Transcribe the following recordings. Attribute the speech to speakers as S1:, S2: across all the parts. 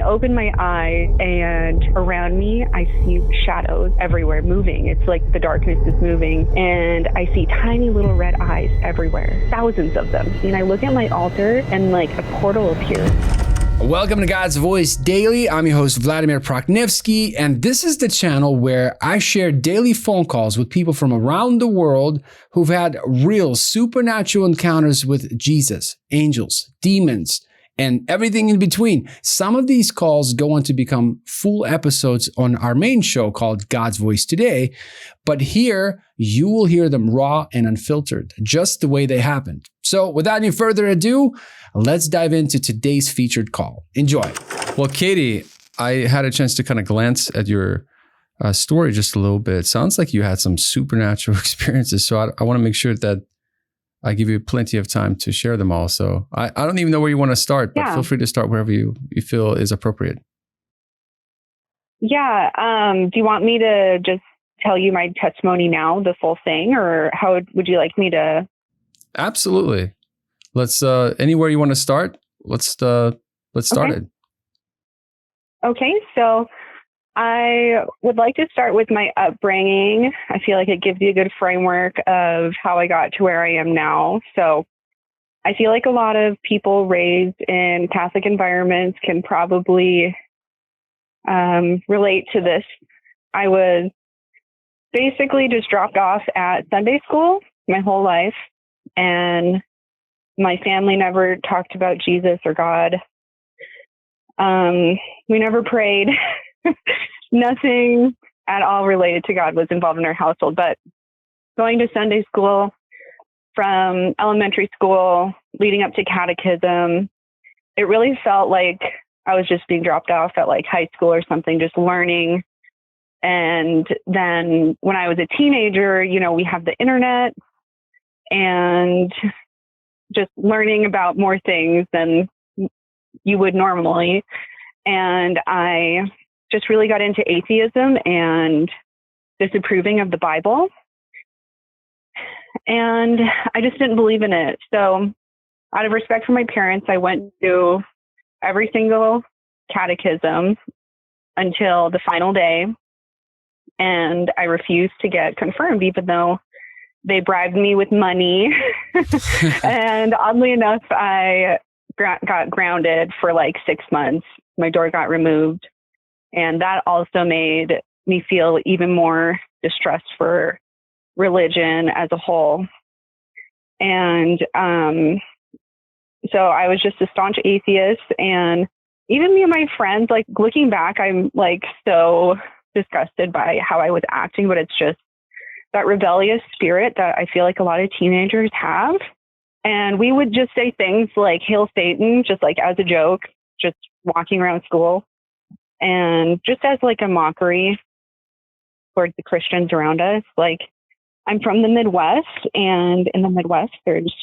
S1: open my eye, and around me, I see shadows everywhere moving. It's like the darkness is moving, and I see tiny little red eyes everywhere, thousands of them. And I look at my altar, and like a portal appears.
S2: Welcome to God's Voice Daily. I'm your host, Vladimir Proknevsky, and this is the channel where I share daily phone calls with people from around the world who've had real supernatural encounters with Jesus, angels, demons, and everything in between. Some of these calls go on to become full episodes on our main show called God's Voice Today, but here you will hear them raw and unfiltered, just the way they happened. So without any further ado, let's dive into today's featured call. Enjoy. Well, Katie, I had a chance to kind of glance at your story just a little bit. It sounds like you had some supernatural experiences, so I want to make sure that I give you plenty of time to share them all. So I don't even know where you want to start, but feel free to start wherever you feel is appropriate.
S1: Yeah. Do you want me to just tell you my testimony now, the full thing, or how would you like me to?
S2: Absolutely. Let's anywhere you want to start. Let's start it.
S1: Okay. So I would like to start with my upbringing. I feel like it gives you a good framework of how I got to where I am now. So I feel like a lot of people raised in Catholic environments can probably relate to this. I was basically just dropped off at Sunday school my whole life, and my family never talked about Jesus or God. We never prayed. Nothing at all related to God was involved in our household, but going to Sunday school from elementary school leading up to catechism, it really felt like I was just being dropped off at like high school or something, just learning. And then when I was a teenager, we have the internet and just learning about more things than you would normally. And I just really got into atheism and disapproving of the Bible. And I just didn't believe in it. So out of respect for my parents, I went to every single catechism until the final day. And I refused to get confirmed, even though they bribed me with money. And oddly enough, I got grounded for like 6 months. My door got removed. And that also made me feel even more distrust for religion as a whole. And so I was just a staunch atheist. And even me and my friends, like looking back, I'm like so disgusted by how I was acting, but it's just that rebellious spirit that I feel like a lot of teenagers have. And we would just say things like, "Hail Satan," just like as a joke, just walking around school. And just as like a mockery towards the Christians around us. Like, I'm from the Midwest, and in the Midwest, there's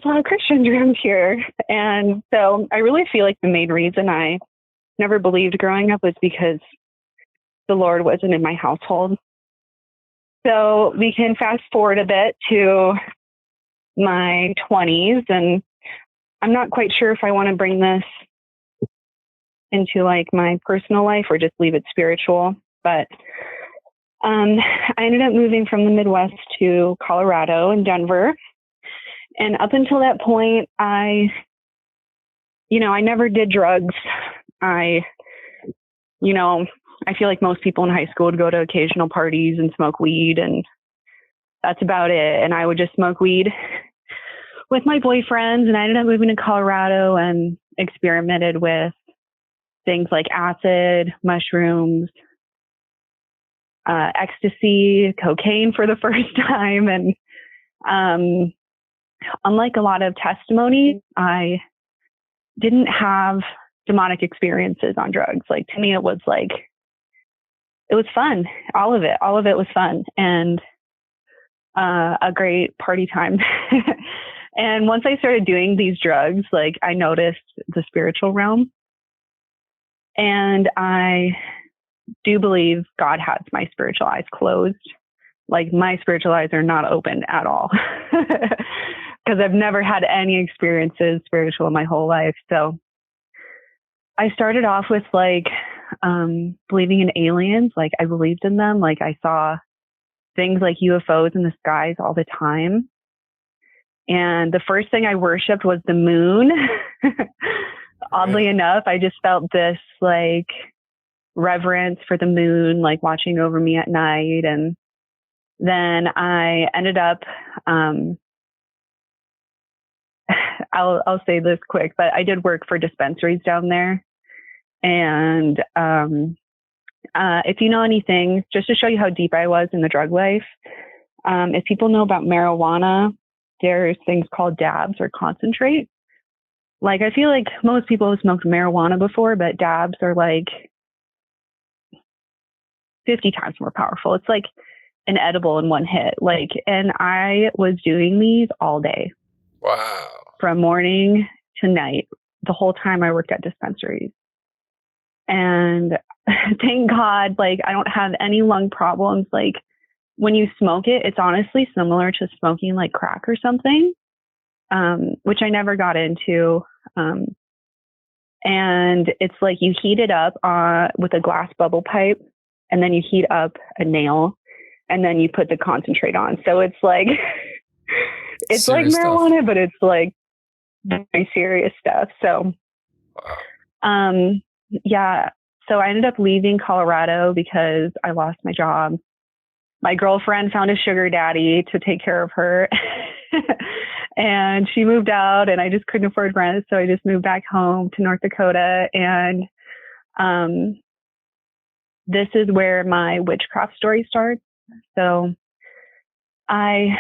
S1: a lot of Christians around here. And so I really feel like the main reason I never believed growing up was because the Lord wasn't in my household. So we can fast forward a bit to my 20s, and I'm not quite sure if I want to bring this into like my personal life or just leave it spiritual. But I ended up moving from the Midwest to Colorado and Denver. And up until that point, I never did drugs. I feel like most people in high school would go to occasional parties and smoke weed, and that's about it. And I would just smoke weed with my boyfriends, and I ended up moving to Colorado and experimented with things like acid, mushrooms, ecstasy, cocaine for the first time. And unlike a lot of testimonies, I didn't have demonic experiences on drugs. Like, to me, it was fun. All of it was fun and a great party time. And once I started doing these drugs, like, I noticed the spiritual realm. And I do believe God has my spiritual eyes closed. Like, my spiritual eyes are not open at all. Because I've never had any experiences spiritual in my whole life. So I started off with like believing in aliens. Like I believed in them. Like I saw things like UFOs in the skies all the time. And the first thing I worshiped was the moon. Oddly enough, I just felt this like reverence for the moon, like watching over me at night. And then I ended up, I'll say this quick, but I did work for dispensaries down there. And if you know anything, just to show you how deep I was in the drug life, if people know about marijuana, there's things called dabs or concentrate. Like, I feel like most people have smoked marijuana before, but dabs are like 50 times more powerful. It's like an edible in one hit. Like, and I was doing these all day.
S2: Wow.
S1: From morning to night, the whole time I worked at dispensaries. And thank God, like, I don't have any lung problems. Like, when you smoke it, it's honestly similar to smoking like crack or something, which I never got into. And it's like you heat it up with a glass bubble pipe, and then you heat up a nail, and then you put the concentrate on. So it's like, it's serious like marijuana, stuff. But it's like very serious stuff. So, yeah. So I ended up leaving Colorado because I lost my job. My girlfriend found a sugar daddy to take care of her. And she moved out, and I just couldn't afford rent. So I just moved back home to North Dakota. And this is where my witchcraft story starts. So I,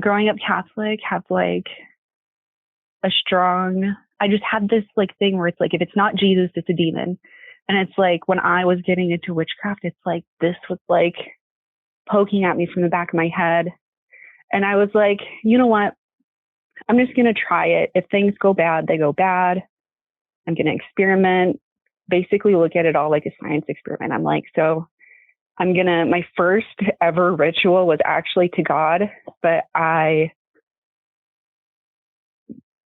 S1: growing up Catholic, have like I just had this like thing where it's like, if it's not Jesus, it's a demon. And it's like, when I was getting into witchcraft, it's like, this was like poking at me from the back of my head. And I was like, you know what? I'm just going to try it. If things go bad, they go bad. I'm going to experiment, basically look at it all like a science experiment. I'm like, so my first ever ritual was actually to God, but I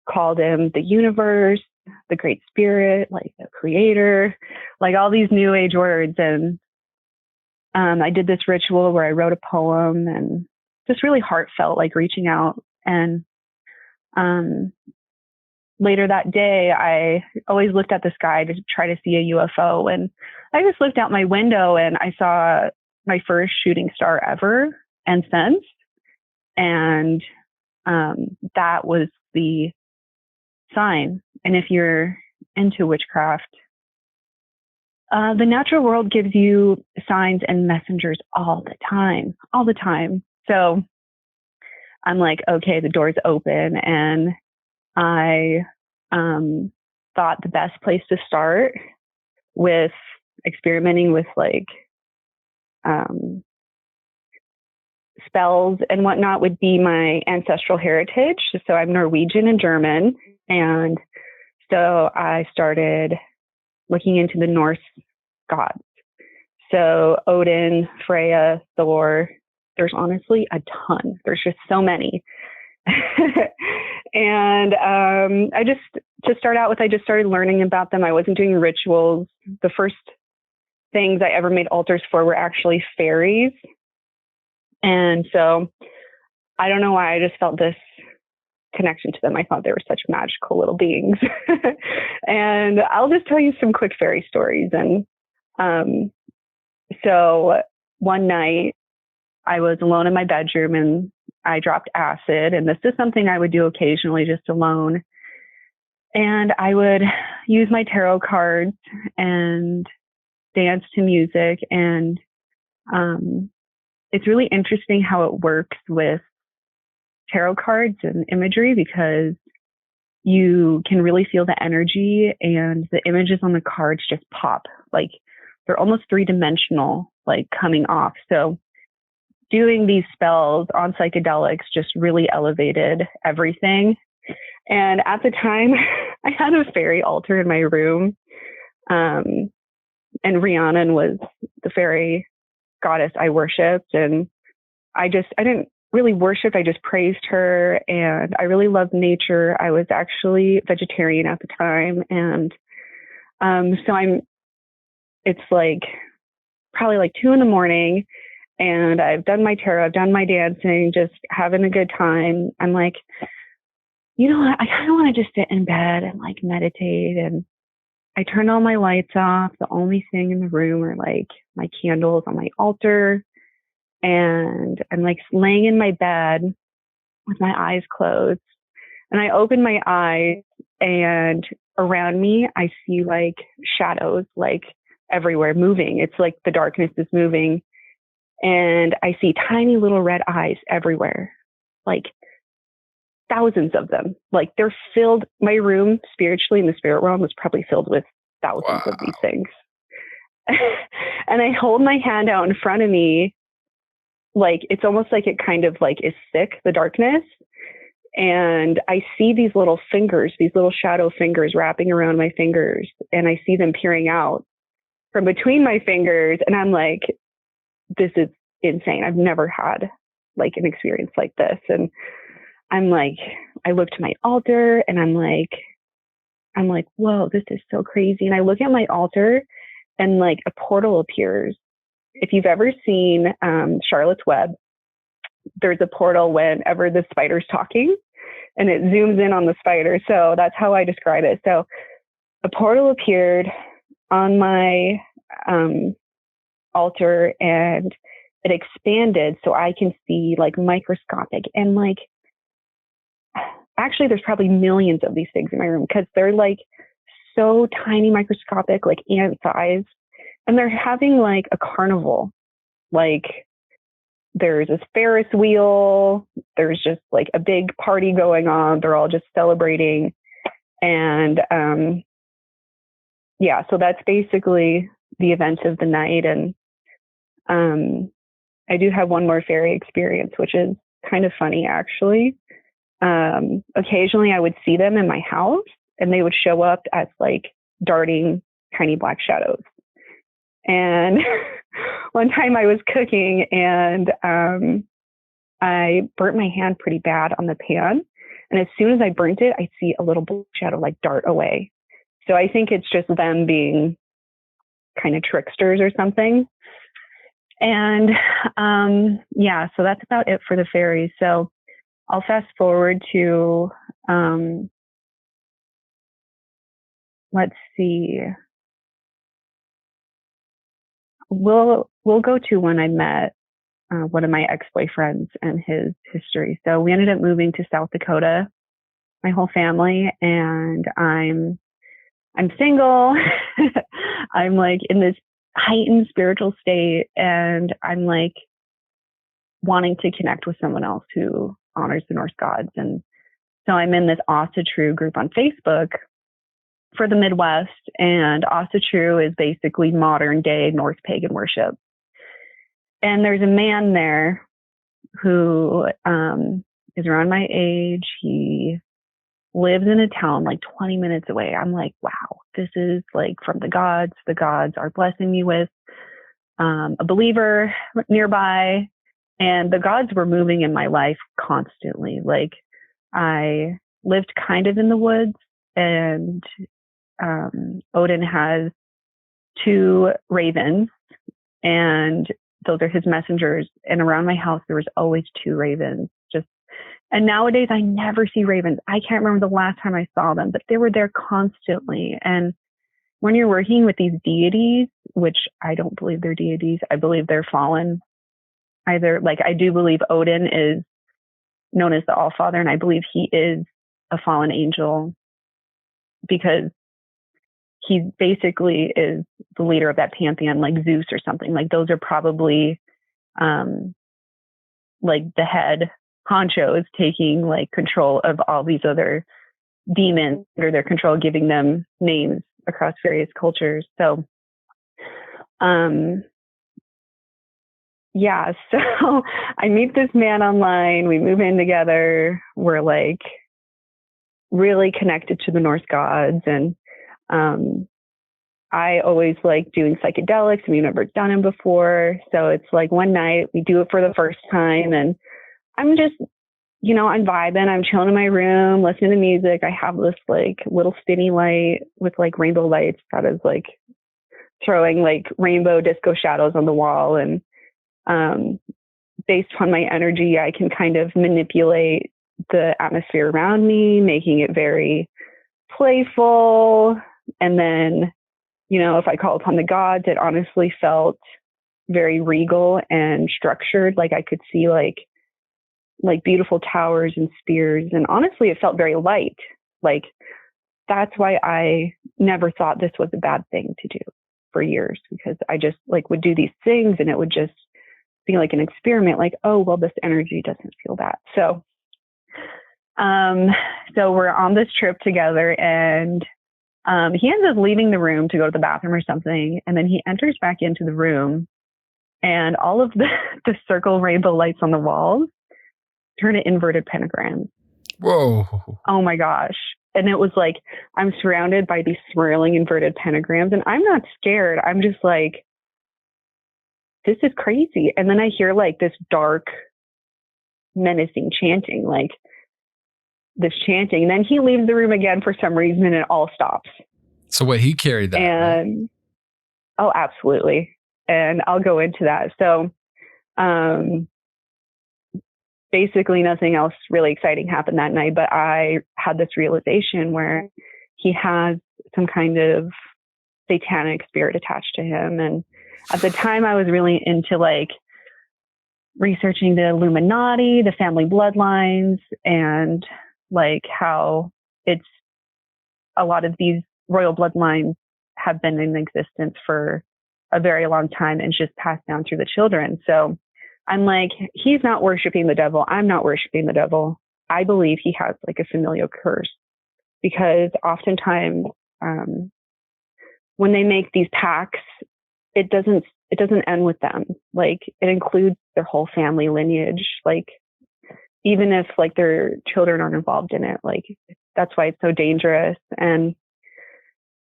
S1: called him the universe, the great spirit, like the creator, like all these new age words. And I did this ritual where I wrote a poem and just really heartfelt, like reaching out. And later that day, I always looked at the sky to try to see a UFO. And I just looked out my window and I saw my first shooting star ever and since. And that was the sign. And if you're into witchcraft, the natural world gives you signs and messengers all the time. So I'm like, okay, the door's open. And I thought the best place to start with experimenting with like spells and whatnot would be my ancestral heritage. So I'm Norwegian and German. And so I started looking into the Norse gods. So Odin, Freya, Thor, there's honestly a ton. There's just so many. And to start out with, I just started learning about them. I wasn't doing rituals. The first things I ever made altars for were actually fairies. And so I don't know why, I just felt this connection to them. I thought they were such magical little beings. And I'll just tell you some quick fairy stories. And so one night I was alone in my bedroom and I dropped acid. And this is something I would do occasionally just alone. And I would use my tarot cards and dance to music. And it's really interesting how it works with tarot cards and imagery, because you can really feel the energy and the images on the cards just pop. Like they're almost 3-dimensional, like coming off. So doing these spells on psychedelics just really elevated everything. And at the time, I had a fairy altar in my room. And Rhiannon was the fairy goddess I worshipped. And I didn't really worship, I just praised her. And I really loved nature. I was actually vegetarian at the time. And It's like probably like 2 a.m. and I've done my tarot, I've done my dancing, just having a good time. I'm like, you know what? I kind of want to just sit in bed and like meditate. And I turned all my lights off. The only thing in the room are like my candles on my altar. And I'm like laying in my bed with my eyes closed. And I open my eyes, and around me, I see like shadows, like everywhere moving. It's like the darkness is moving. And I see tiny little red eyes everywhere, like thousands of them. Like they're filled. My room spiritually in the spirit realm was probably filled with thousands of these things. And I hold my hand out in front of me. Like, it's almost like it kind of like is sick, the darkness. And I see these little fingers, these little shadow fingers wrapping around my fingers. And I see them peering out from between my fingers. And I'm like, this is insane. I've never had like an experience like this. And I'm like, I look to my altar and I'm like, whoa, this is so crazy. And I look at my altar and like a portal appears. If you've ever seen Charlotte's Web, there's a portal whenever the spider's talking and it zooms in on the spider. So that's how I describe it. So a portal appeared on my altar and it expanded so I can see like microscopic and like, actually there's probably millions of these things in my room because they're like so tiny, microscopic, like ant size. And they're having like a carnival. Like there's a Ferris wheel. There's just like a big party going on. They're all just celebrating. And yeah, so that's basically the event of the night. And I do have one more fairy experience, which is kind of funny, actually. Occasionally I would see them in my house and they would show up as like darting tiny black shadows. And one time I was cooking and I burnt my hand pretty bad on the pan. And as soon as I burnt it, I see a little black shadow like dart away. So I think it's just them being kind of tricksters or something. And yeah, so that's about it for the fairies. So I'll fast forward to, let's see. We'll go to when I met one of my ex-boyfriends and his history. So we ended up moving to South Dakota, my whole family, and I'm single. I'm like in this heightened spiritual state, and I'm like wanting to connect with someone else who honors the Norse gods. And so I'm in this Asatru group on Facebook for the Midwest, and Asatru is basically modern day Norse pagan worship. And there's a man there who is around my age. He lives in a town like 20 minutes away. I'm like, wow, this is like from the gods. The gods are blessing me with a believer nearby. And the gods were moving in my life constantly. Like I lived kind of in the woods, and Odin has 2 ravens, and those are his messengers. And around my house, there was always 2 ravens. And nowadays, I never see ravens. I can't remember the last time I saw them, but they were there constantly. And when you're working with these deities, which I don't believe they're deities, I believe they're fallen. Either, like, I do believe Odin is known as the Allfather, and I believe he is a fallen angel because he basically is the leader of that pantheon, like Zeus or something. Like those are probably like the head honchos taking like control of all these other demons under their control, giving them names across various cultures. So yeah, so I meet this man online, we move in together, we're like really connected to the Norse gods. And I always like doing psychedelics, and we've never done them before. So it's like one night we do it for the first time, and I'm just I'm vibing. I'm chilling in my room, listening to music. I have this like little spinny light with like rainbow lights that is like throwing like rainbow disco shadows on the wall. And based on my energy, I can kind of manipulate the atmosphere around me, making it very playful. And then, if I call upon the gods, it honestly felt very regal and structured. Like I could see like beautiful towers and spears. And honestly, it felt very light. Like that's why I never thought this was a bad thing to do for years, because I just like would do these things and it would just be like an experiment, like, oh, well, this energy doesn't feel bad. So we're on this trip together, and he ends up leaving the room to go to the bathroom or something. And then he enters back into the room, and all of the circle rainbow lights on the walls turn to inverted pentagrams.
S2: Whoa.
S1: Oh my gosh. And it was like, I'm surrounded by these swirling inverted pentagrams, and I'm not scared. I'm just like, this is crazy. And then I hear like this dark, menacing chanting, like this chanting. And then he leaves the room again for some reason, and it all stops.
S2: So what, he carried that?
S1: And
S2: right?
S1: Oh, absolutely. And I'll go into that. So basically nothing else really exciting happened that night, but I had this realization where he has some kind of satanic spirit attached to him. And at the time I was really into like researching the Illuminati, the family bloodlines, and like how it's a lot of these royal bloodlines have been in existence for a very long time and just passed down through the children. So I'm like, he's not worshiping the devil. I'm not worshiping the devil. I believe he has like a familial curse, because oftentimes when they make these pacts, it doesn't end with them. Like it includes their whole family lineage. Like even if like their children aren't involved in it, like that's why it's so dangerous. And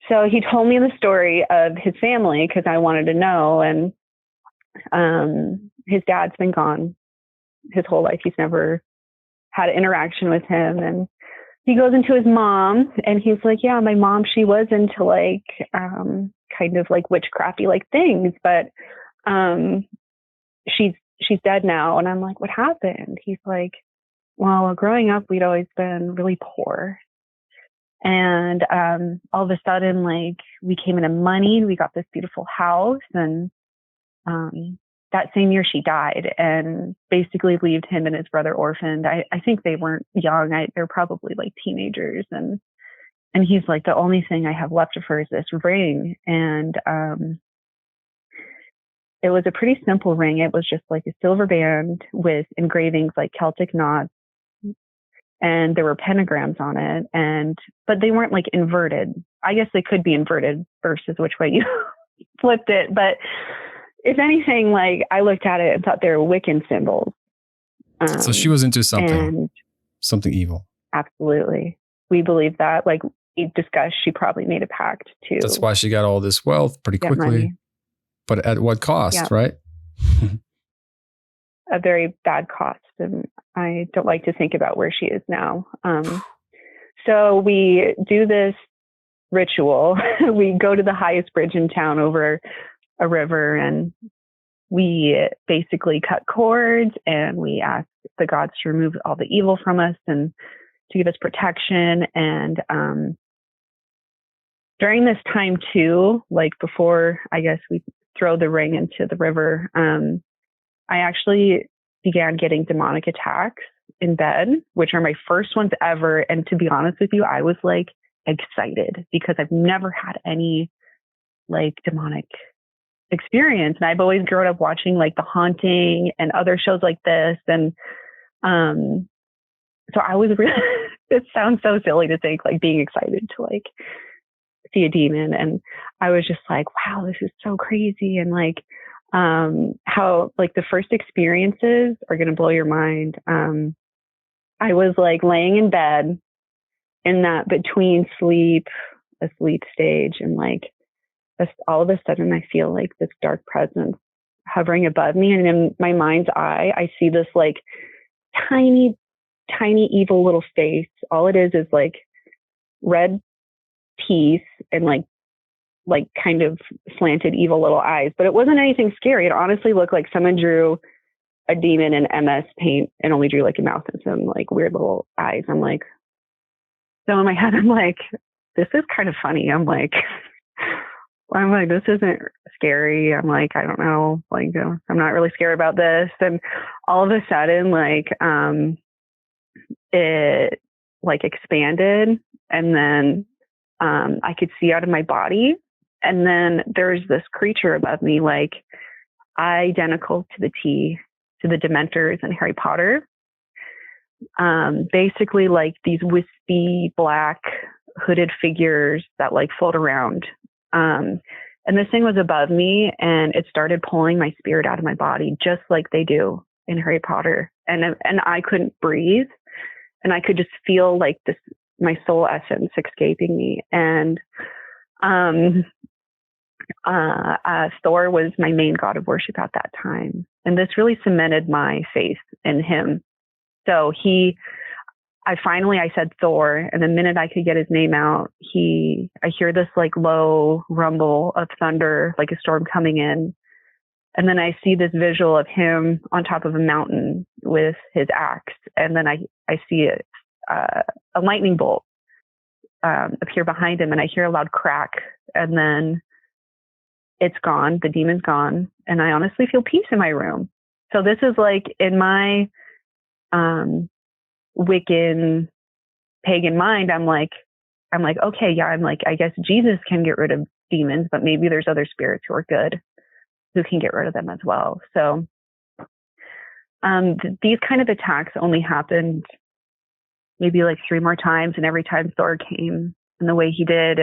S1: so he told me the story of his family because I wanted to know. And his dad's been gone his whole life. He's never had an interaction with him. And he goes into his mom and he's like, yeah, my mom, she was into like kind of like witchcrafty like things, but she's dead now. And I'm like, what happened? He's like, well, growing up, we'd always been really poor. And all of a sudden, like we came into money and we got this beautiful house. And that same year she died and basically left him and his brother orphaned. I think they weren't young. They're probably like teenagers. And he's like, the only thing I have left of her is this ring. And it was a pretty simple ring. It was just like a silver band with engravings like Celtic knots. And there were pentagrams on it. But they weren't like inverted. I guess they could be inverted versus which way you flipped it. But if anything, like I looked at it and thought they were Wiccan symbols.
S2: So she was into something evil.
S1: Absolutely. We believe that. Like we discussed, she probably made a pact too.
S2: That's why she got all this wealth pretty quickly. Money. But at what cost, right?
S1: A very bad cost. And I don't like to think about where she is now. So we do this ritual. We go to the highest bridge in town over a river, and we basically cut cords and we ask the gods to remove all the evil from us and to give us protection. And during this time too, like before, I guess we throw the ring into the river, I actually began getting demonic attacks in bed, which are my first ones ever. And to be honest with you, I was like excited because I've never had any like demonic experience. And I've always grown up watching like The Haunting and other shows like this. And so I was really, it sounds so silly to think like being excited to like see a demon. And I was just like, wow, this is so crazy. And like, how like the first experiences are going to blow your mind. I was like laying in bed in that between asleep stage. And like all of a sudden I feel like this dark presence hovering above me. And in my mind's eye, I see this like tiny tiny evil little face. All it is like red teeth and like kind of slanted evil little eyes. But it wasn't anything scary. It honestly looked like someone drew a demon in MS paint and only drew like a mouth and some like weird little eyes. I'm like, so in my head, I'm like, this is kind of funny. I'm like, this isn't scary. I'm like, I don't know. Like, I'm not really scared about this. And all of a sudden, like, it like expanded, and then I could see out of my body. And then there's this creature above me, like identical to the T to the Dementors in Harry Potter. Basically like these wispy black hooded figures that like float around. And this thing was above me, and it started pulling my spirit out of my body, just like they do in Harry Potter. And I couldn't breathe, and I could just feel like this, my soul essence escaping me. And Thor was my main god of worship at that time. And this really cemented my faith in him. So I said Thor, and the minute I could get his name out, I hear this like low rumble of thunder, like a storm coming in. And then I see this visual of him on top of a mountain with his axe. And then I see a lightning bolt appear behind him, and I hear a loud crack, and then it's gone. The demon's gone. And I honestly feel peace in my room. So this is like in my Wiccan pagan mind, I'm like, okay, yeah, I'm like, I guess Jesus can get rid of demons, but maybe there's other spirits who are good who can get rid of them as well. So these kind of attacks only happened maybe like 3 more times, and every time Thor came in the way he did.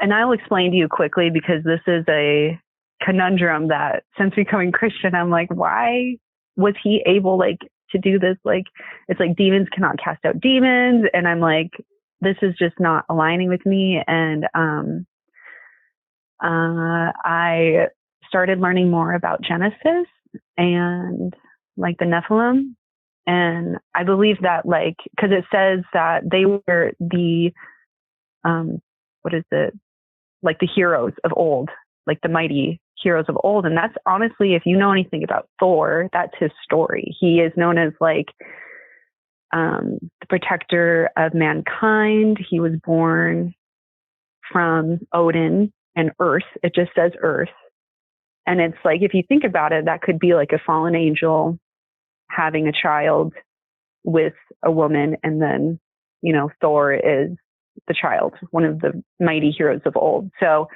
S1: And I'll explain to you quickly, because this is a conundrum that since becoming Christian, I'm like, why was he able like to do this? Like, it's like demons cannot cast out demons. And I'm like, this is just not aligning with me. And I started learning more about Genesis and like the Nephilim. And I believe that like, because it says that they were the, like the heroes of old, like the mighty heroes of old. And that's honestly, if you know anything about Thor, that's his story. He is known as like the protector of mankind. He was born from Odin and Earth. It just says Earth. And it's like, if you think about it, that could be like a fallen angel having a child with a woman. And then, Thor is the child, one of the mighty heroes of old. So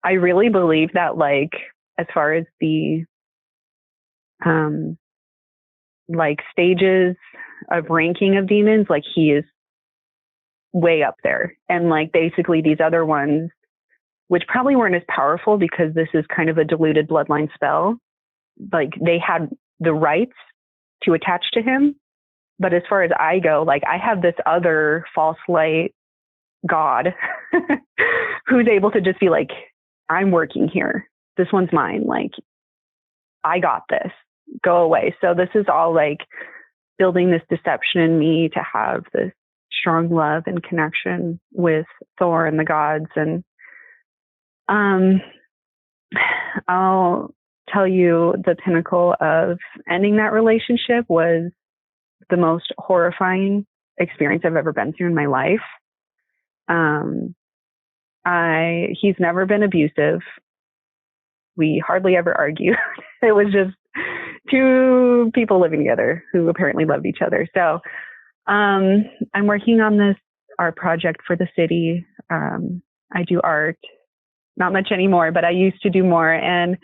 S1: I really believe that, like, as far as the like stages of ranking of demons, like he is way up there. And like basically these other ones, which probably weren't as powerful because this is kind of a diluted bloodline spell, like they had the rights to attach to him. But as far as I go, like I have this other false light God who's able to just be like, I'm working here. This one's mine. Like, I got this. Go away. So this is all like building this deception in me to have this strong love and connection with Thor and the gods. And I'll tell you, the pinnacle of ending that relationship was the most horrifying experience I've ever been through in my life. He's never been abusive. We hardly ever argued. It was just 2 people living together who apparently loved each other. So, I'm working on art project for the city. I do art, not much anymore, but I used to do more. And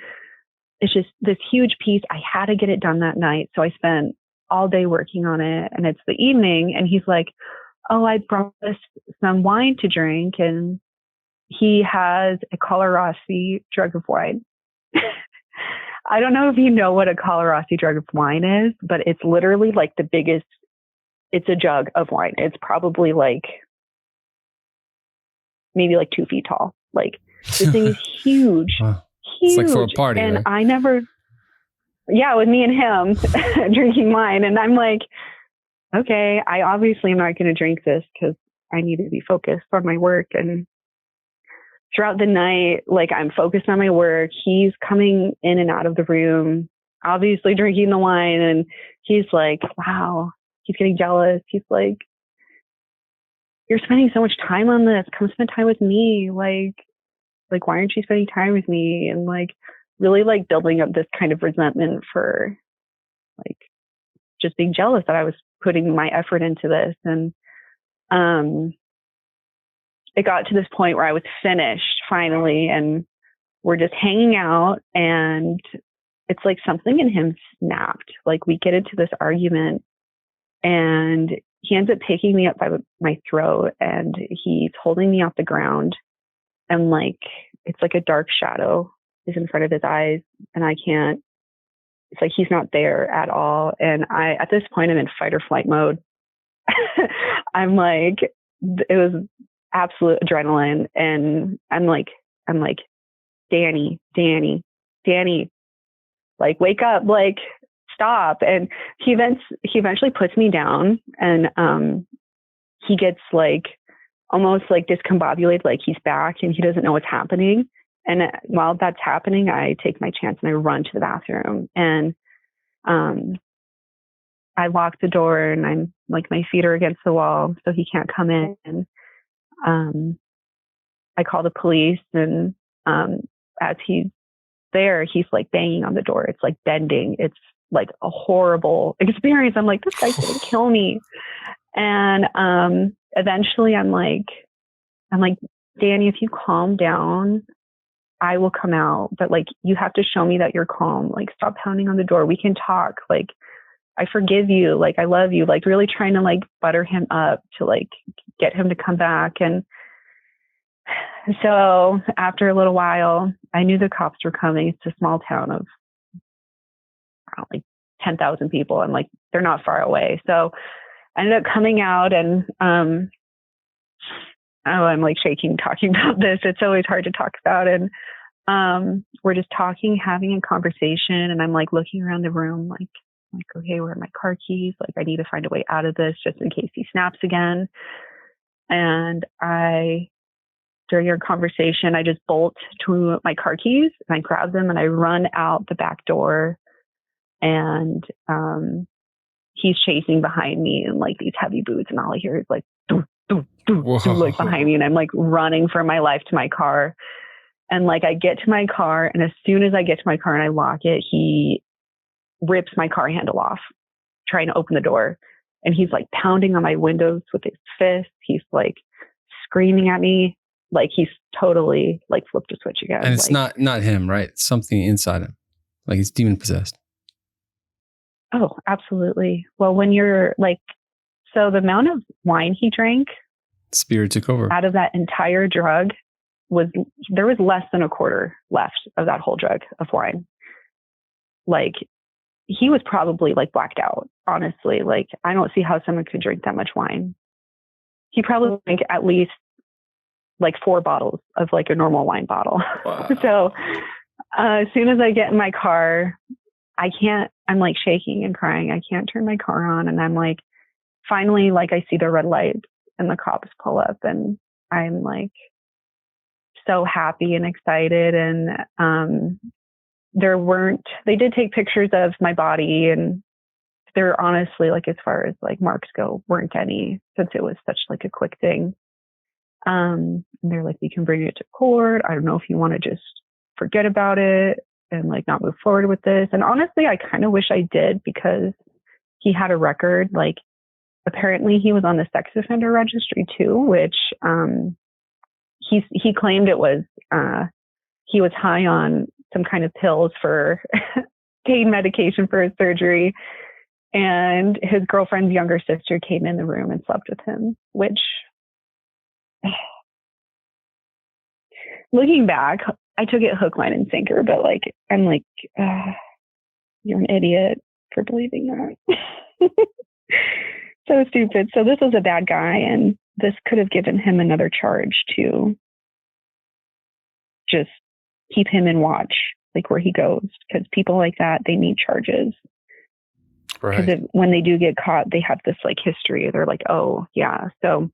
S1: it's just this huge piece. I had to get it done that night. So I spent all day working on it, and it's the evening, and he's like, oh, I brought us some wine to drink. And he has a Colarossi jug of wine. I don't know if you know what a Colarossi jug of wine is, but it's literally like the biggest, it's a jug of wine. It's probably like, maybe like 2 feet tall. Like this thing is huge.
S2: Wow.
S1: Huge.
S2: It's like for a party,
S1: and
S2: right?
S1: I never, yeah, with me and him drinking wine. And I'm like, okay, I obviously am not going to drink this because I need to be focused on my work. And throughout the night, like I'm focused on my work. He's coming in and out of the room, obviously drinking the wine. And he's like, wow, he's getting jealous. He's like, you're spending so much time on this. Come spend time with me. Like, why aren't you spending time with me? And like, really like building up this kind of resentment for like just being jealous that I was putting my effort into this. And it got to this point where I was finished finally, and we're just hanging out, and it's like something in him snapped. Like we get into this argument, and he ends up picking me up by my throat, and he's holding me off the ground, and like it's like a dark shadow is in front of his eyes, and I can't. It's like he's not there at all, and at this point I'm in fight or flight mode. I'm like, it was absolute adrenaline, and I'm like, Danny, like wake up, like stop. And he eventually puts me down, and he gets like almost like discombobulated, like he's back and he doesn't know what's happening. And while that's happening, I take my chance and I run to the bathroom, and I lock the door, and I'm like, my feet are against the wall so he can't come in. And I call the police, and as he's there, he's like banging on the door. It's like bending. It's like a horrible experience. I'm like, this guy's gonna kill me. And eventually I'm like, Danny, if you calm down, I will come out. But like, you have to show me that you're calm. Like, stop pounding on the door. We can talk. Like, I forgive you. Like, I love you. Like, really trying to like butter him up to like get him to come back. And so after a little while, I knew the cops were coming. It's a small town of like 10,000 people. And like, they're not far away. So I ended up coming out, and I'm like shaking talking about this. It's always hard to talk about. And we're just talking, having a conversation. And I'm like looking around the room, like, okay, where are my car keys? Like, I need to find a way out of this just in case he snaps again. And during our conversation, I just bolt to my car keys, and I grab them, and I run out the back door. And he's chasing behind me in like these heavy boots, and all I hear is like, doo, doo, doo, doo, like behind me. And I'm like running for my life to my car. And like, I get to my car, and as soon as I get to my car and I lock it, he rips my car handle off, trying to open the door. And he's like pounding on my windows with his fist. He's like screaming at me. Like, he's totally like flipped a switch again.
S2: And it's
S1: like,
S2: not him, right? It's something inside him. Like, he's demon possessed.
S1: Oh, absolutely. Well, when you're like, so the amount of wine he drank,
S2: spirit took over.
S1: Out of that entire drug there was less than a quarter left of that whole drug of wine. Like, he was probably like blacked out, honestly. Like, I don't see how someone could drink that much wine. He probably drank at least like 4 bottles of like a normal wine bottle. Wow. So as soon as I get in my car, I'm like shaking and crying. I can't turn my car on. And I'm like, finally, like, I see the red lights and the cops pull up, and I'm like so happy and excited. And they did take pictures of my body, and there honestly, like, as far as like marks go, weren't any, since it was such like a quick thing. They're like, we can bring it to court. I don't know if you want to just forget about it and like not move forward with this. And honestly, I kind of wish I did, because he had a record. Like, apparently he was on the sex offender registry too, which he claimed it was he was high on some kind of pills for pain medication for his surgery, and his girlfriend's younger sister came in the room and slept with him, which, looking back, I took it hook, line, and sinker, but like, I'm like, you're an idiot for believing that. So stupid. So this was a bad guy, and this could have given him another charge to just keep him in watch like where he goes, because people like that, they need charges. Because
S2: Right.
S1: when they do get caught, they have this like history. They're like, oh yeah. So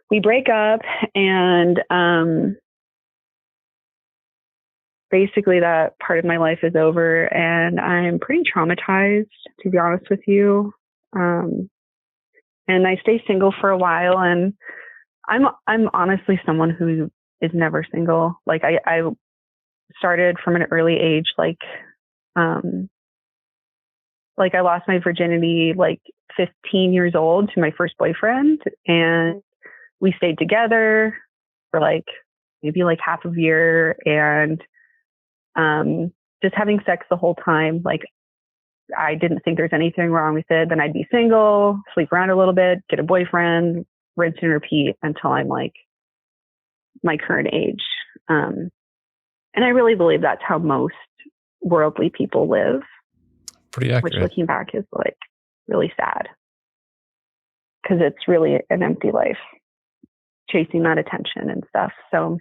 S1: we break up, and basically that part of my life is over, and I'm pretty traumatized, to be honest with you. And I stay single for a while, and I'm honestly someone who is never single. Like I started from an early age, like I lost my virginity like 15 years old to my first boyfriend, and we stayed together for like maybe like half a year, and just having sex the whole time. Like I didn't think there's anything wrong with it. Then I'd be single, sleep around a little bit, get a boyfriend, rinse and repeat until I'm like my current age. And I really believe that's how most worldly people live.
S2: Pretty accurate.
S1: Which looking back is like really sad, because it's really an empty life chasing that attention and stuff. So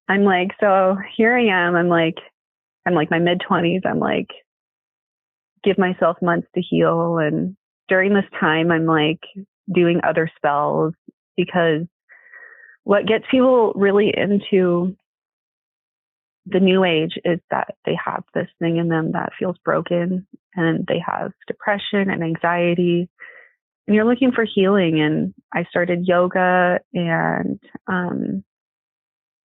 S1: I'm like, so here I am. I'm like my mid-20s. I'm like, give myself months to heal. And during this time, I'm like doing other spells, because what gets people really into the new age is that they have this thing in them that feels broken, and they have depression and anxiety, and you're looking for healing. And I started yoga, and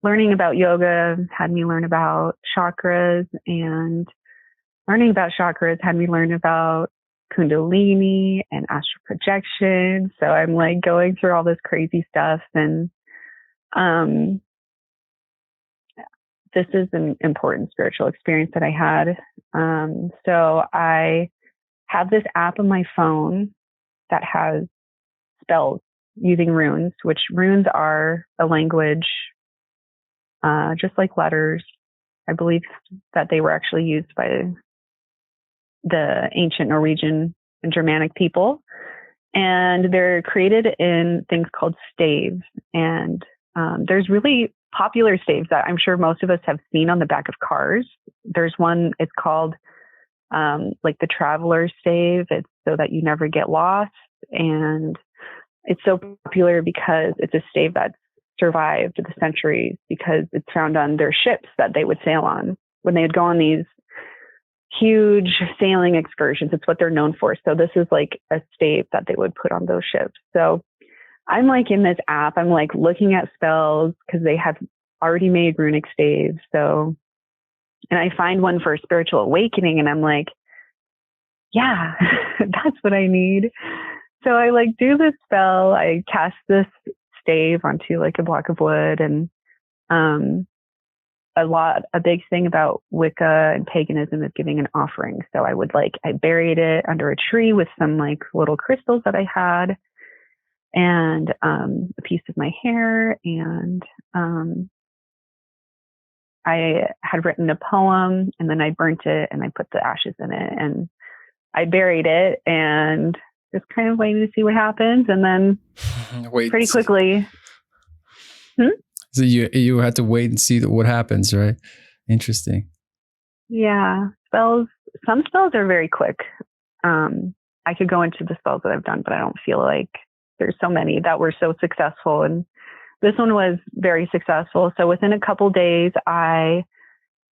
S1: learning about yoga had me learn about chakras, and learning about chakras had me learn about Kundalini and astral projection. So I'm like going through all this crazy stuff, and this is an important spiritual experience that I had. So I have this app on my phone that has spells using runes, which runes are a language, just like letters. I believe that they were actually used by the ancient Norwegian and Germanic people. And they're created in things called staves. And there's really popular staves that I'm sure most of us have seen on the back of cars. There's one, it's called like the traveler's stave. It's so that you never get lost. And it's so popular because it's a stave that's survived the centuries, because it's found on their ships that they would sail on when they would go on these huge sailing excursions. It's what they're known for. So this is like a stave that they would put on those ships. So I'm like in this app, I'm like looking at spells, because they have already made runic staves. So, and I find one for spiritual awakening, and I'm like, yeah, that's what I need. So I like do this spell, I cast this stave onto like a block of wood. And a big thing about Wicca and paganism is giving an offering. So I buried it under a tree with some like little crystals that I had, and a piece of my hair, and I had written a poem, and then I burnt it, and I put the ashes in it, and I buried it, and just kind of waiting to see what happens. And then pretty quickly.
S2: So you had to wait and see what happens, right? Interesting.
S1: Yeah. Some spells are very quick. I could go into the spells that I've done, but I don't feel like there's so many that were so successful. And this one was very successful. So within a couple days, I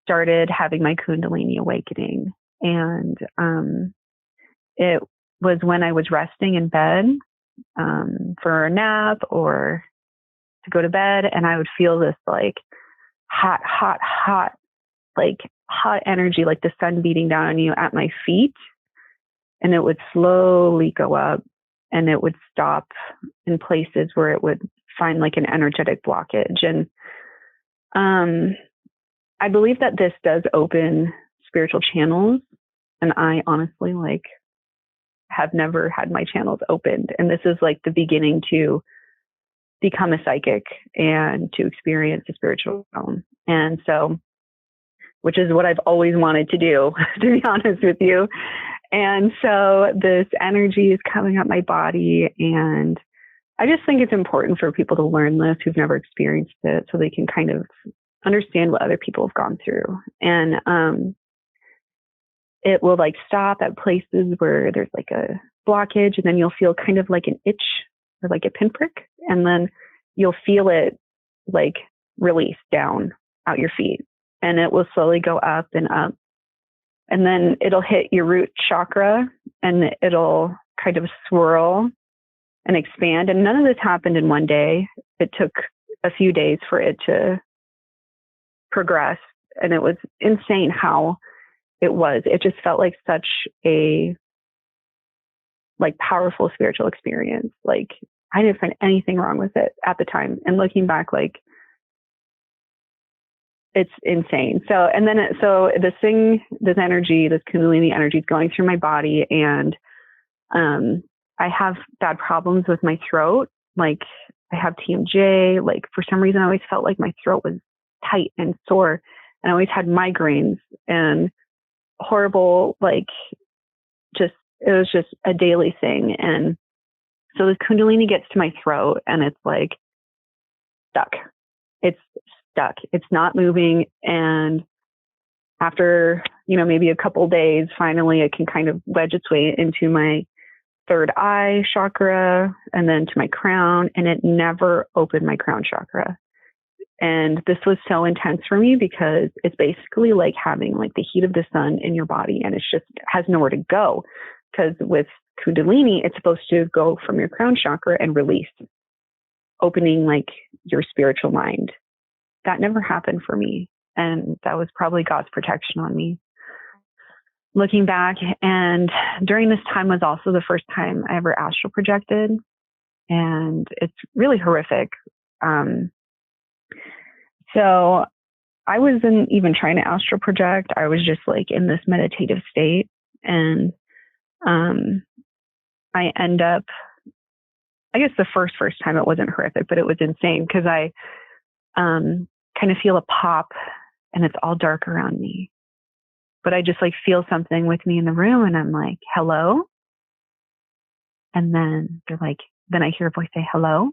S1: started having my Kundalini awakening. And it was when I was resting in bed for a nap or to go to bed, and I would feel this like hot energy, like the sun beating down on you at my feet. And it would slowly go up, and it would stop in places where it would find like an energetic blockage. And I believe that this does open spiritual channels. And I honestly have never had my channels opened. And this is like the beginning to become a psychic and to experience the spiritual realm. And so, which is what I've always wanted to do, to be honest with you. And so this energy is coming up my body, and I just think it's important for people to learn this who've never experienced it, so they can kind of understand what other people have gone through. And it will like stop at places where there's like a blockage, and then you'll feel kind of like an itch or like a pinprick, and then you'll feel it like release down out your feet, and it will slowly go up and up, and then it'll hit your root chakra, and it'll kind of swirl and expand. And none of this happened in one day. It took a few days for it to progress, and it was insane how it was. It just felt like such a like powerful spiritual experience. Like I didn't find anything wrong with it at the time. And looking back, like it's insane. So this energy, this Kundalini energy is going through my body, and I have bad problems with my throat. Like I have TMJ. Like for some reason, I always felt like my throat was tight and sore, and I always had migraines and horrible, like it was just a daily thing. And so the Kundalini gets to my throat, and it's like stuck. It's stuck. It's not moving. And after, maybe a couple days, finally it can kind of wedge its way into my third eye chakra and then to my crown, and it never opened my crown chakra. And this was so intense for me because it's basically like having like the heat of the sun in your body, and it's just has nowhere to go. Because with Kundalini, it's supposed to go from your crown chakra and release, opening like your spiritual mind. That never happened for me. And that was probably God's protection on me. Looking back, and during this time was also the first time I ever astral projected. And it's really horrific. So I wasn't even trying to astral project. I was just like in this meditative state. And I end up, I guess the first time it wasn't horrific, but it was insane because I kind of feel a pop, and it's all dark around me. But I just like feel something with me in the room, and I'm like, hello. And then then I hear a voice say hello.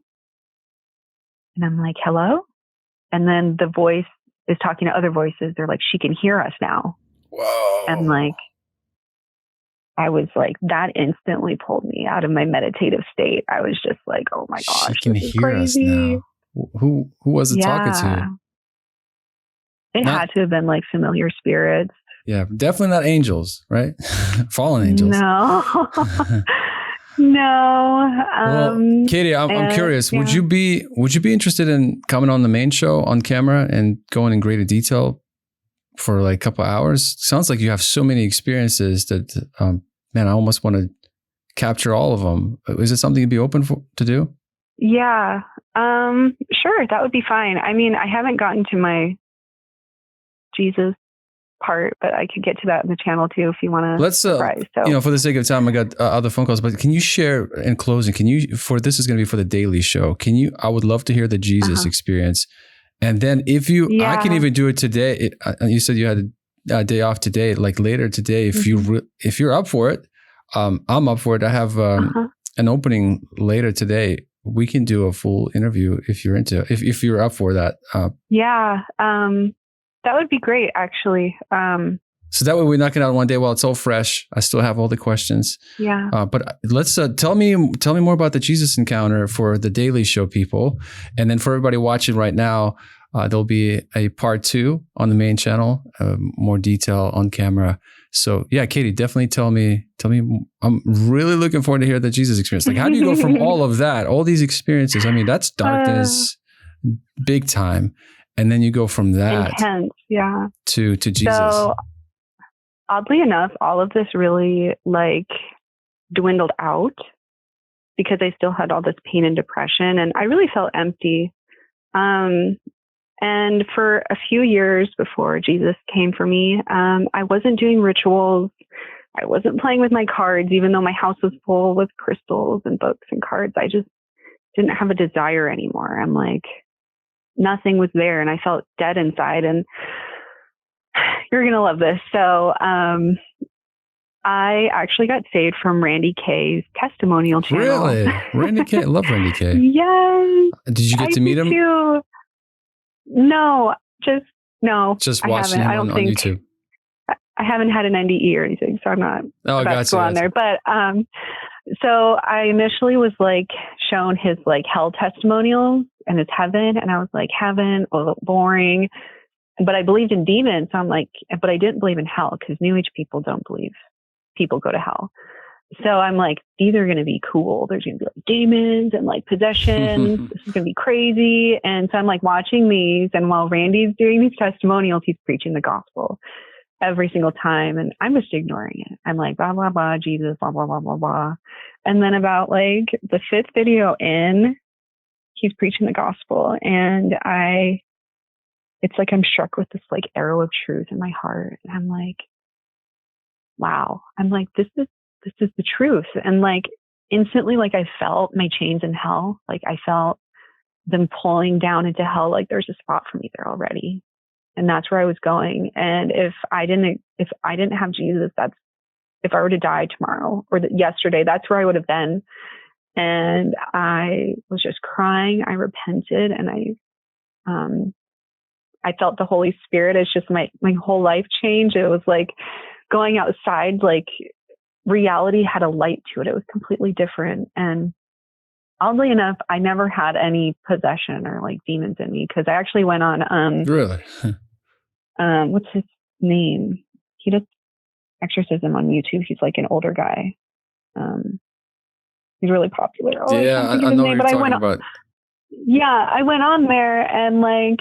S1: And I'm like, hello. And then the voice is talking to other voices. They're like, she can hear us now.
S2: Whoa.
S1: And like, I was like, that instantly pulled me out of my meditative state. I was just like, oh my gosh,
S2: she can
S1: this is
S2: hear
S1: crazy.
S2: us now. Who was it talking to?
S1: It had to have been like familiar spirits.
S2: Yeah, definitely not angels, right? Fallen angels.
S1: No. No.
S2: Well, Katie, I'm curious. Yeah. Would you be interested in coming on the main show on camera and going in greater detail for like a couple of hours? Sounds like you have so many experiences that, man, I almost want to capture all of them. Is it something you'd be open to do?
S1: Yeah. Sure. That would be fine. I mean, I haven't gotten to my Jesus part, but I could get to that in the channel too if you want to.
S2: Let's for the sake of time, I got other phone calls, but can you share in closing, this is going to be for the daily show, I would love to hear the Jesus experience. And then I can even do it today. You said you had a day off today, like later today, if you're up for it. I'm up for it. I have an opening later today. We can do a full interview if you're if you're up for that.
S1: That would be great, actually.
S2: So that way we knock it out one day while it's all fresh. I still have all the questions.
S1: Yeah.
S2: But let's tell me more about the Jesus encounter for the Daily Show people, and then for everybody watching right now, there'll be a part 2 on the main channel, more detail on camera. So yeah, Katie, definitely tell me. I'm really looking forward to hear the Jesus experience. Like, how do you go from all of that, all these experiences? I mean, that's darkness, big time. And then you go from that
S1: intense,
S2: to Jesus.
S1: So oddly enough, all of this really like dwindled out because I still had all this pain and depression, and I really felt empty. And for a few years before Jesus came for me, I wasn't doing rituals. I wasn't playing with my cards, even though my house was full with crystals and books and cards. I just didn't have a desire anymore. I'm like, nothing was there, and I felt dead inside. And you're going to love this. So I actually got saved from Randy Kay's testimonial channel.
S2: Really? Randy Kay? I love Randy Kay.
S1: Yes.
S2: Did you get to meet him?
S1: Too. No, No,
S2: Just
S1: I
S2: watching
S1: haven't.
S2: him
S1: I don't
S2: on
S1: think
S2: YouTube.
S1: I haven't had an NDE or anything, so I'm not about to go on there. But so I initially was like shown his like hell testimonials and his heaven, and I was like, heaven, oh, boring. But I believed in demons, so I'm like, but I didn't believe in hell because New Age people don't believe people go to hell. So I'm like, these are going to be cool. There's going to be like demons and like possessions. This is going to be crazy. And so I'm like watching these. And while Randy's doing these testimonials, he's preaching the gospel every single time. And I'm just ignoring it. I'm like, blah, blah, blah, Jesus, blah, blah, blah, blah, blah. And then about like the 5th video in, he's preaching the gospel. And it's like I'm struck with this like arrow of truth in my heart. And I'm like, wow. I'm like, this is the truth. And like instantly, like I felt my chains in hell. Like I felt them pulling down into hell. Like there's a spot for me there already. And that's where I was going. And if I didn't have Jesus, if I were to die tomorrow or yesterday, that's where I would have been. And I was just crying. I repented, and I felt the Holy Spirit. It's just my whole life changed. It was like going outside, like reality had a light to it. It was completely different. And oddly enough, I never had any possession or like demons in me, because I actually went on
S2: really
S1: what's his name? He does exorcism on YouTube. He's like an older guy. He's really popular.
S2: I know what you're talking about.
S1: Yeah, I went on there, and like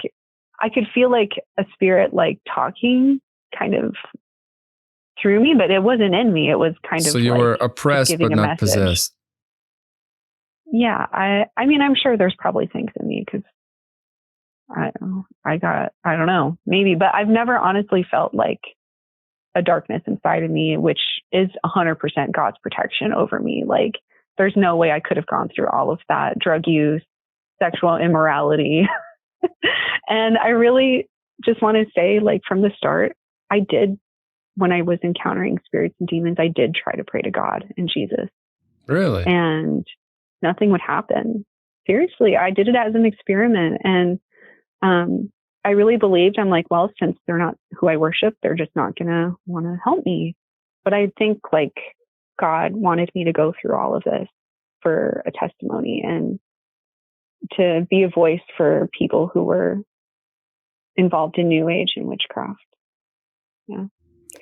S1: I could feel like a spirit like talking kind of through me, but it wasn't in me. It was kind of
S2: so you were oppressed but not possessed.
S1: Yeah, I mean, I'm sure there's probably things in me because I don't know, maybe, but I've never honestly felt like a darkness inside of me, which is 100% God's protection over me. Like there's no way I could have gone through all of that drug use, sexual immorality. And I really just want to say, like from the start, when I was encountering spirits and demons, I did try to pray to God and Jesus.
S2: Really?
S1: And nothing would happen. Seriously, I did it as an experiment. And I really believed, I'm like, well, since they're not who I worship, they're just not going to want to help me. But I think like God wanted me to go through all of this for a testimony and to be a voice for people who were involved in New Age and witchcraft. Yeah.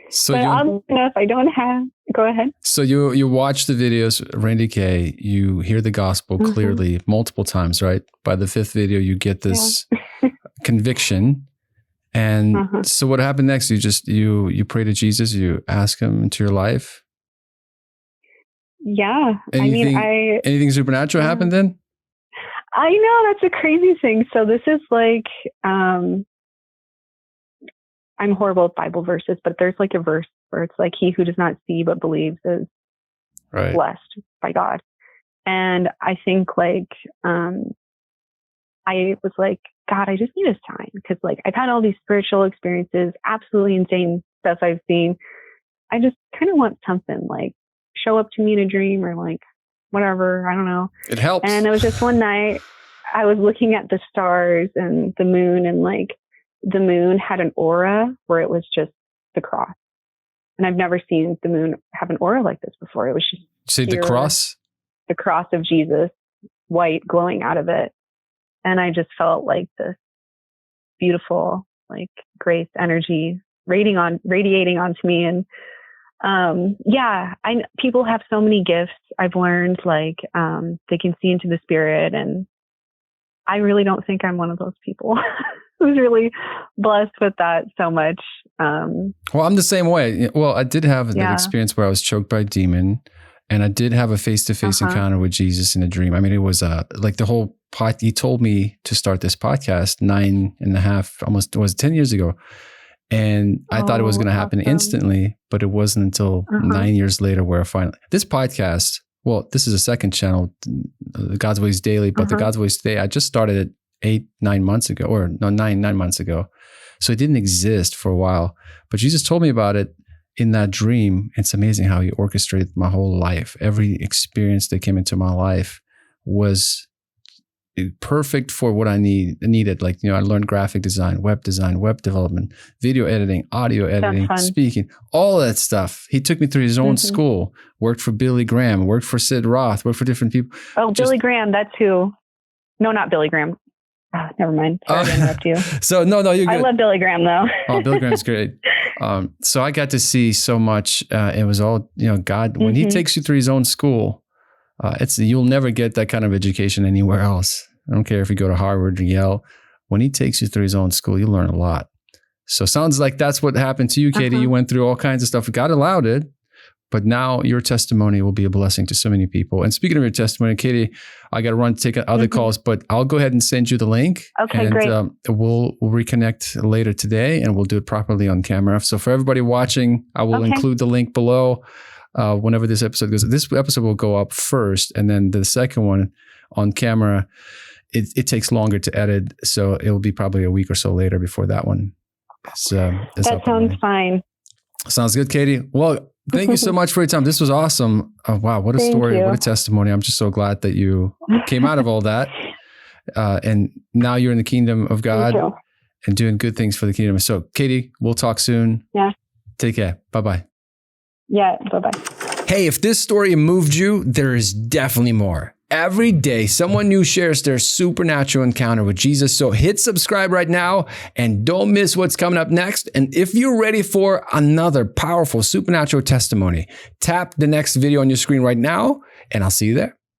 S2: So
S1: but oddly enough, I don't have. Go ahead.
S2: So you watch the videos, Randy K. You hear the gospel clearly multiple times, right? By the 5th video, you get this conviction. And so what happened next? You pray to Jesus. You ask him into your life.
S1: Yeah.
S2: Anything supernatural happened then?
S1: I know, that's a crazy thing. So this is like, I'm horrible with Bible verses, but there's like a verse where it's like, he who does not see but believes is blessed by God. And I think like, I was like, God, I just need a sign. Cause like, I've had all these spiritual experiences, absolutely insane stuff I've seen. I just kind of want something like show up to me in a dream or like whatever. I don't know.
S2: It helps.
S1: And it was just one night I was looking at the stars and the moon, and like the moon had an aura where it was just the cross. And I've never seen the moon have an aura like this before. It was just
S2: the cross? The
S1: cross of Jesus, white glowing out of it. And I just felt like this beautiful, like grace energy radiating onto me. And people have so many gifts. I've learned like they can see into the spirit, and I really don't think I'm one of those people. I was really blessed with that so much.
S2: Well, I'm the same way. Well, I did have that experience where I was choked by a demon, and I did have a face-to-face encounter with Jesus in a dream. I mean, it was like the whole he told me to start this podcast 9.5, almost, it was 10 years ago. And I thought it was going to happen instantly, but it wasn't until 9 years later where I finally, this podcast, well, this is a second channel, God's Voice Daily, but the God's Voice Today, I just started it 9 months ago, or no, 9 months ago. So it didn't exist for a while, but Jesus told me about it in that dream. It's amazing how he orchestrated my whole life. Every experience that came into my life was perfect for what I needed. Like, I learned graphic design, web development, video editing, audio editing, speaking, all that stuff. He took me through his own school, worked for Billy Graham, worked for Sid Roth, worked for different people.
S1: Oh, Billy Graham, that's who. No, not Billy Graham. Oh, never mind. Sorry to interrupt you.
S2: So no, you're good.
S1: I love Billy Graham though.
S2: Oh, Billy Graham's great. So I got to see so much. It was all, God, when he takes you through his own school, you'll never get that kind of education anywhere else. I don't care if you go to Harvard or Yale. When he takes you through his own school, you learn a lot. So sounds like that's what happened to you, Katie. You went through all kinds of stuff. God allowed it, but now your testimony will be a blessing to so many people. And speaking of your testimony, Katie, I got to run to take other calls, but I'll go ahead and send you the link.
S1: Okay,
S2: and,
S1: great.
S2: We'll reconnect later today, and we'll do it properly on camera. So for everybody watching, I will include the link below. Whenever this episode goes, this episode will go up first, and then the second one on camera, it takes longer to edit, so it will be probably a week or so later before that one. That
S1: sounds fine.
S2: Sounds good, Katie. Well, thank you so much for your time. This was awesome. Oh, wow, what a story! What a testimony! I'm just so glad that you came out of all that, and now you're in the kingdom of God and doing good things for the kingdom. So, Katie, we'll talk soon.
S1: Yeah.
S2: Take care. Bye-bye.
S1: Yeah, bye-bye.
S2: Hey, if this story moved you, there is definitely more. Every day, someone new shares their supernatural encounter with Jesus. So hit subscribe right now and don't miss what's coming up next. And if you're ready for another powerful supernatural testimony, tap the next video on your screen right now, and I'll see you there.